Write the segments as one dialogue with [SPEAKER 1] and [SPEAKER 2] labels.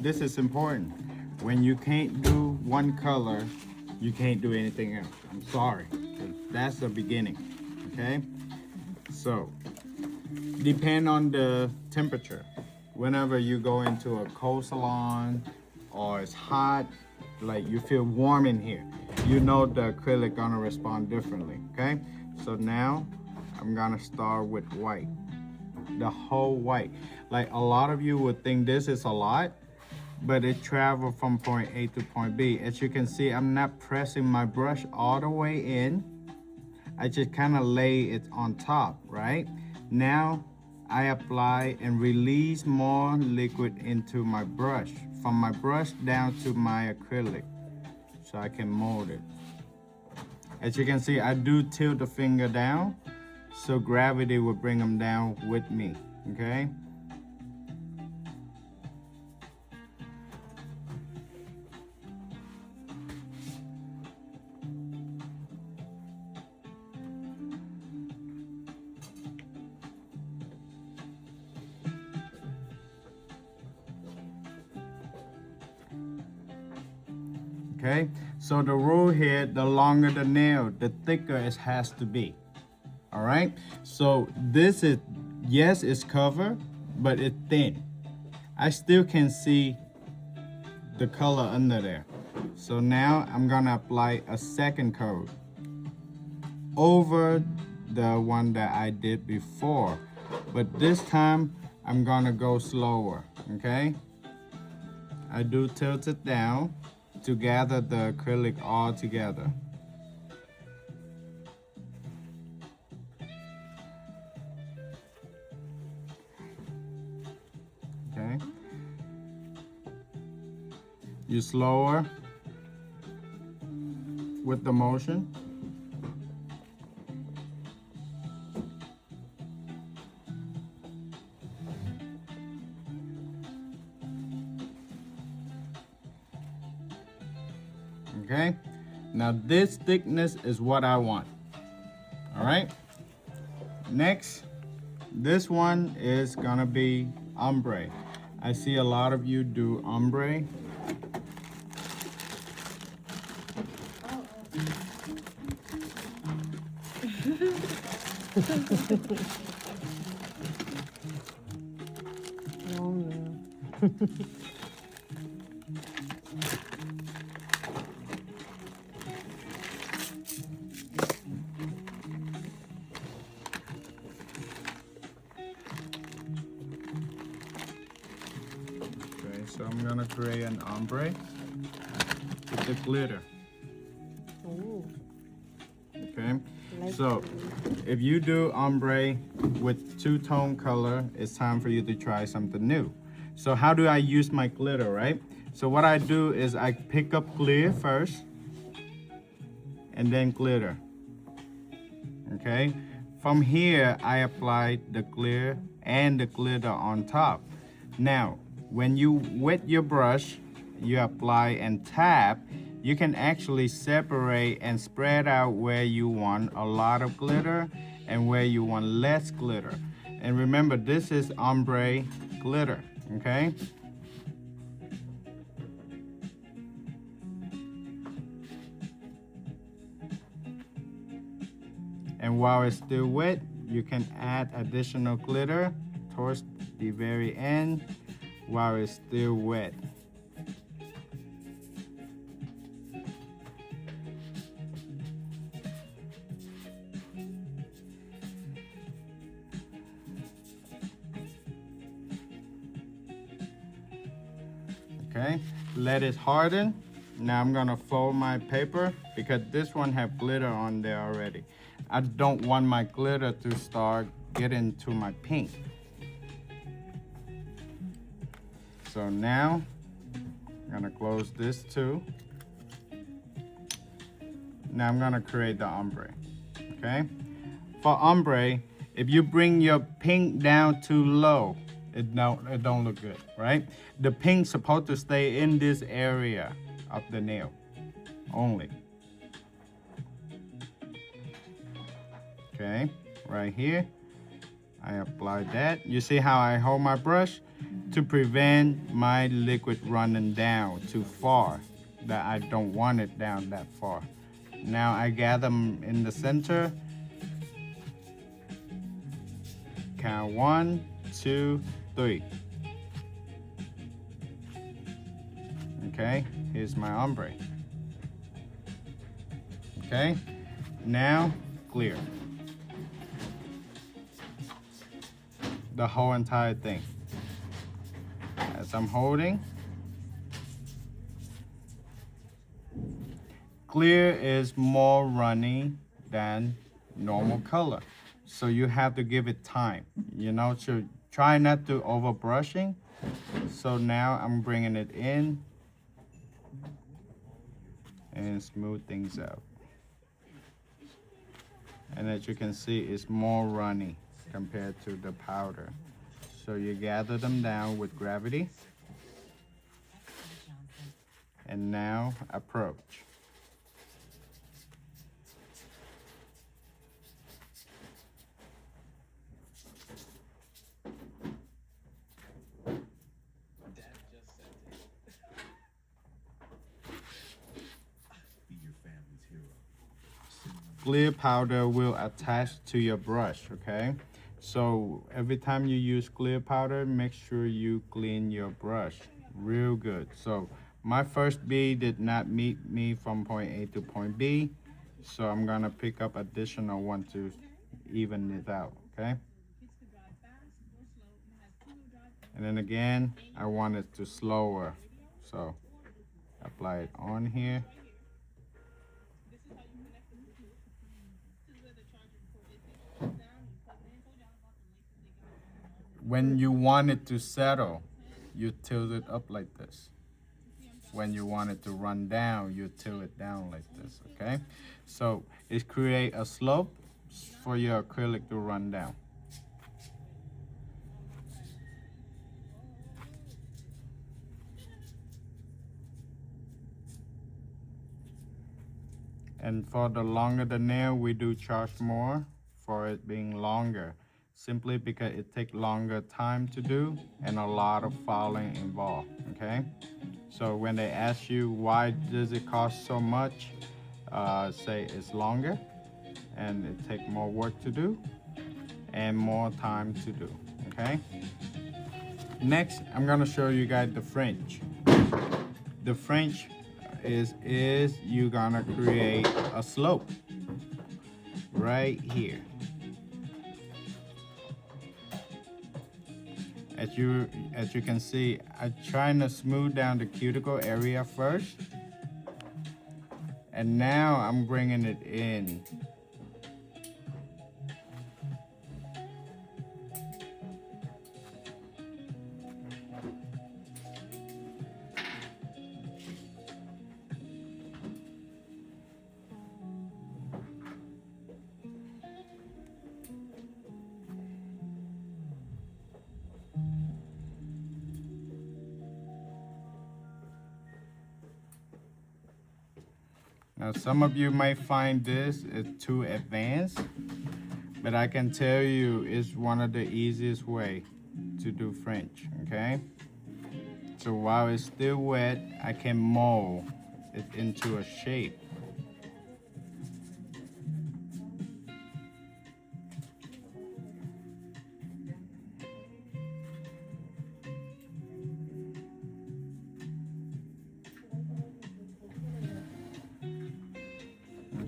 [SPEAKER 1] this is important. When you can't do one color, you can't do anything else. I'm sorry. That's the beginning. Okay? So, depend on the temperature. Whenever you go into a cold salon or it's hot, like you feel warm in here, you know the acrylic gonna respond differently. Okay? So now I'm gonna start with white. The whole white. Like a lot of you would think this is a lot, but it traveled from point A to point B. As you can see, I'm not pressing my brush all the way in. I just kind of lay it on top, right? Now I apply and release more liquid into my brush, from my brush down to my acrylic, so I can mold it. As you can see, I do tilt the finger down, so gravity will bring them down with me, okay? Okay, so the rule here, the longer the nail, the thicker it has to be. All right, so this is, yes, it's covered, but it's thin. I still can see the color under there. So now I'm gonna apply a second coat over the one that I did before, but this time I'm gonna go slower, okay? I do tilt it down to gather the acrylic all together. Okay. You slower with the motion. Okay, now this thickness is what I want. All right, next, this one is gonna be ombre. I see a lot of you do ombre. Okay, so I'm gonna create an ombre with the glitter.
[SPEAKER 2] Ooh,
[SPEAKER 1] Okay,
[SPEAKER 2] like
[SPEAKER 1] so if you do ombre with two-tone color, it's time for you to try something new. So how do I use my glitter, right? So what I do is I pick up clear first and then glitter. Okay, from here I apply the clear and the glitter on top. Now when you wet your brush, you apply and tap, you can actually separate and spread out where you want a lot of glitter and where you want less glitter. And remember, this is ombre glitter, okay? And while it's still wet, you can add additional glitter towards the very end while it's still wet. Okay, let it harden. Now I'm gonna fold my paper because this one have glitter on there already. I don't want my glitter to start getting to my pink. So now I'm gonna close this too. Now I'm gonna create the ombre, okay? For ombre, if you bring your pink down too low, it don't look good, right? The pink's supposed to stay in this area of the nail only. Okay, right here. I apply that. You see how I hold my brush to prevent my liquid running down too far, that I don't want it down that far. Now I gather them in the center. Count 1, 2, 3. Okay, here's my ombre. Okay, now clear the whole entire thing. As I'm holding, clear is more runny than normal color, so you have to give it time, you know, to try not to over brushing. So now I'm bringing it in and smooth things out, and as you can see, it's more runny compared to the powder. So you gather them down with gravity, and now approach. Clear powder will attach to your brush, okay? So every time you use clear powder, make sure you clean your brush real good. So my first B did not meet me from point A to point B, so I'm gonna pick up additional one to even it out, okay? And then again, I want it to slower, so apply it on here. When you want it to settle, you tilt it up like this. When you want it to run down, you tilt it down like this, okay? So it creates a slope for your acrylic to run down. And for the longer the nail, we do charge more for it being longer, simply because it takes longer time to do and a lot of filing involved, okay? So when they ask you why does it cost so much, say it's longer and it takes more work to do and more time to do, okay? Next, I'm gonna show you guys the French. The French is you gonna create a slope right here. As you can see, I'm trying to smooth down the cuticle area first, and now I'm bringing it in. Now, some of you might find this is too advanced, but I can tell you it's one of the easiest way to do French, okay? So while it's still wet, I can mold it into a shape.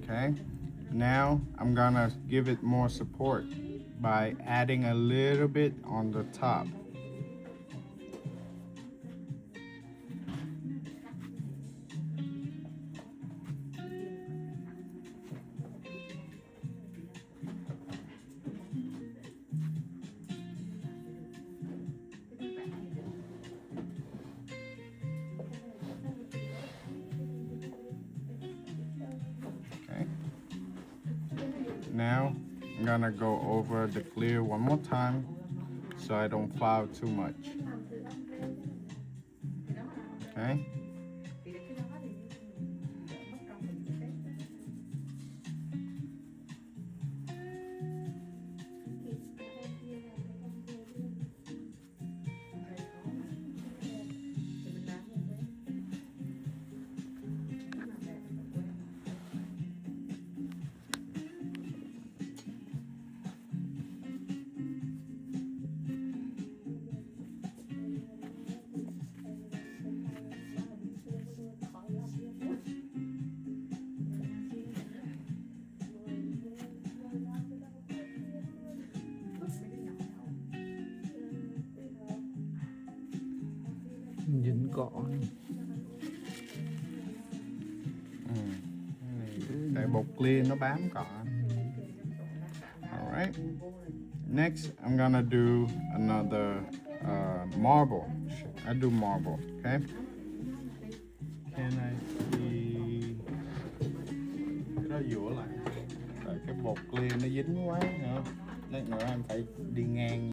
[SPEAKER 1] Okay, now I'm gonna give it more support by adding a little bit on the top. Okay, now I'm gonna go over the clear one more time so I don't foul too much. Okay.
[SPEAKER 3] dính cỏ.
[SPEAKER 1] Cái bột clear nó bám cỏ. Alright. Next, I'm gonna do another marble. I do marble, okay? Can I see? Cái đó dũa lại. Tại cái bột clear nó dính quá nữa. Lát nữa em phải đi ngang